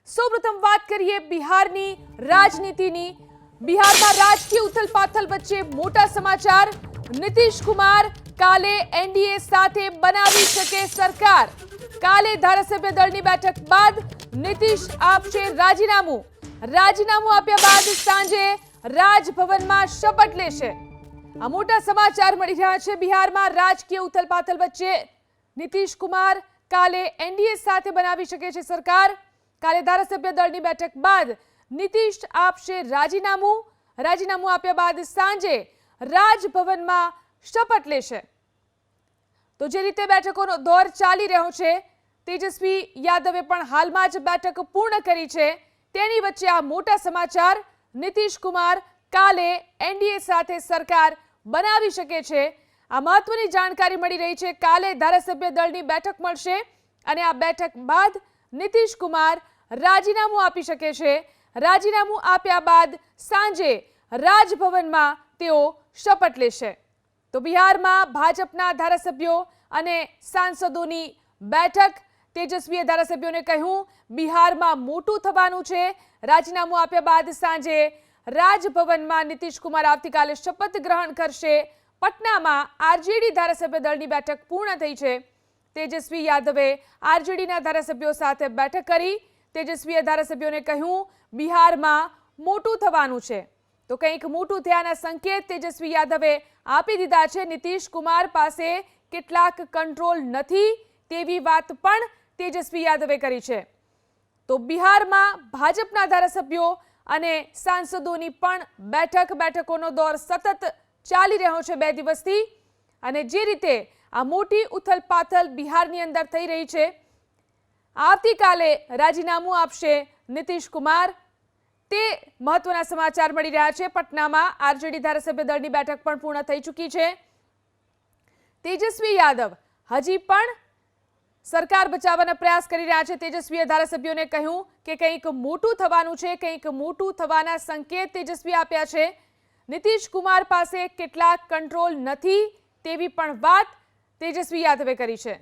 સૌપ્રથમ વાત કરીએ બિહારની રાજનીતિની। બિહારમાં રાજકીય ઉથલપાથલ વચ્ચે મોટા સમાચાર। નીતિશ કુમાર કાલે એનડીએ સાથે બનાવી શકે સરકાર। કાલે ધારાસભ્ય દળની બેઠક બાદ નીતિશ આપશે રાજીનામું। રાજીનામું આપ્યા બાદ સાંજે રાજભવનમાં શપથ લેશે। આ મોટા સમાચાર મળી રહ્યા છે। બિહારમાં રાજકીય ઉથલપાથલ વચ્ચે નીતિશ કુમાર કાલે એનડીએ સાથે બનાવી શકે છે સરકાર। કાલે ધારાસભ્ય દળની બેઠક બાદ નીતિશ આપશે રાજીનામું। રાજીનામું આપ્યા બાદ સાંજે રાજભવનમાં શપથ લેશે। તો જે રીતે બેઠકોનો દોર ચાલી રહ્યો છે, તેજસ્વી યાદવે પણ હાલમાં જ બેઠક પૂર્ણ કરી છે। તેની વચ્ચે આ મોટા સમાચાર। નીતિશ કુમાર કાલે એનડીએ સાથે સરકાર બનાવી શકે છે। આ મહત્વની જાણકારી મળી રહી છે। કાલે ધારાસભ્ય દળની બેઠક મળશે અને આ બેઠક બાદ નીતિશ કુમાર રાજીનામું આપી શકે છે। રાજીનામું આપ્યા બાદ સાંજે રાજભવનમાં તેઓ શપથ લેશે। તો બિહારમાં ભાજપના ધારાસભ્યો અને સાંસદોની બેઠક। તેજસ્વીએ ધારાસભ્યોને કહ્યું, બિહારમાં મોટું થવાનું છે। રાજીનામું આપ્યા બાદ સાંજે રાજભવનમાં નીતિશ કુમાર આવતીકાલે શપથ ગ્રહણ કરશે। પટનામાં આરજેડી ધારાસભ્ય દળની બેઠક પૂર્ણ થઈ છે। તેજસ્વી યાદવે આરજેડીના ધારાસભ્યો સાથે બેઠક કરી। તેજસ્વીએ ધારાસભ્યોને કહ્યું, બિહારમાં મોટું થવાનું છે। તો કંઈક મોટું થયાના સંકેત તેજસ્વી યાદવે આપી દીધા છે। નીતિશ કુમાર પાસે કેટલાક કંટ્રોલ નથી તેવી વાત પણ તેજસ્વી યાદવે કરી છે। તો બિહારમાં ભાજપના ધારાસભ્યો અને સાંસદોની પણ બેઠકોનો દોર સતત ચાલી રહ્યો છે 2 દિવસથી। અને જે રીતે આ મોટી ઉથલપાથલ બિહારની અંદર થઈ રહી છે, આવતીકાલે રાજીનામું આપશે નીતિશ કુમાર, તે મહત્વના સમાચાર મળી રહ્યા છે। પટનામાં આરજેડી ધારાસભ્ય દળની બેઠક પણ પૂર્ણ થઈ ચૂકી છે। તેજસ્વી યાદવ હજી પણ સરકાર બચાવવાના પ્રયાસ કરી રહ્યા છે। તેજસ્વીએ ધારાસભ્યોને કહ્યું કે કંઈક મોટું થવાનું છે, કંઈક મોટું થવાના સંકેત તેજસ્વી આપ્યા છે। નીતિશ કુમાર પાસે કેટલાક કંટ્રોલ નથી તેવી પણ વાત તેજસ્વી યાદવે કરી છે।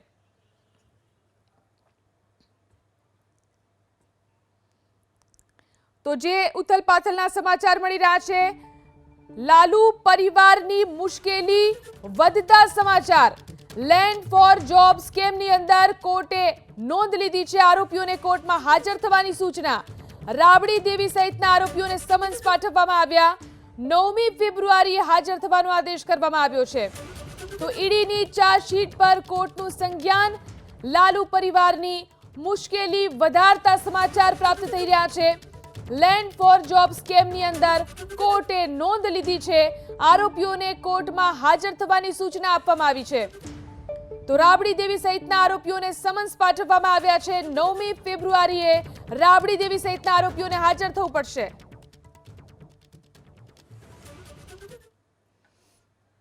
તો જે ઉથલપાથલના સમાચાર મળી રહ્યા છે, લાલુ પરિવારની મુશ્કેલી વધતા સમાચાર। લેન્ડ ફોર જોબ સ્કેમની અંદર કોર્ટે નોંધ લીધી છે। આરોપીઓને કોર્ટમાં હાજર થવાની સૂચના। રાબડી દેવી સહિતના આરોપીઓને સમન્સ પાઠવવામાં આવ્યા। 9મી ફેબ્રુઆરીએ હાજર થવાનો આદેશ કરવામાં આવ્યો છે। તો ઈડીની ચાર્જશીટ પર કોર્ટનું સંજ્ઞાન। લાલુ પરિવારની મુશ્કેલી વધારતા સમાચાર પ્રાપ્ત થઈ રહ્યા છે। લેન્ડ ફોર જોબ સ્કેમની અંદર કોર્ટે નોંધ લીધી છે। આરોપીઓને કોર્ટમાં હાજર થવાની સૂચના આપવામાં આવી છે। તો રાબડી દેવી સહિતના આરોપીઓને સમન્સ પાઠવવામાં આવ્યા છે। 9મી ફેબ્રુઆરીએ રાબડી દેવી સહિતના આરોપીઓને હાજર થવું પડશે।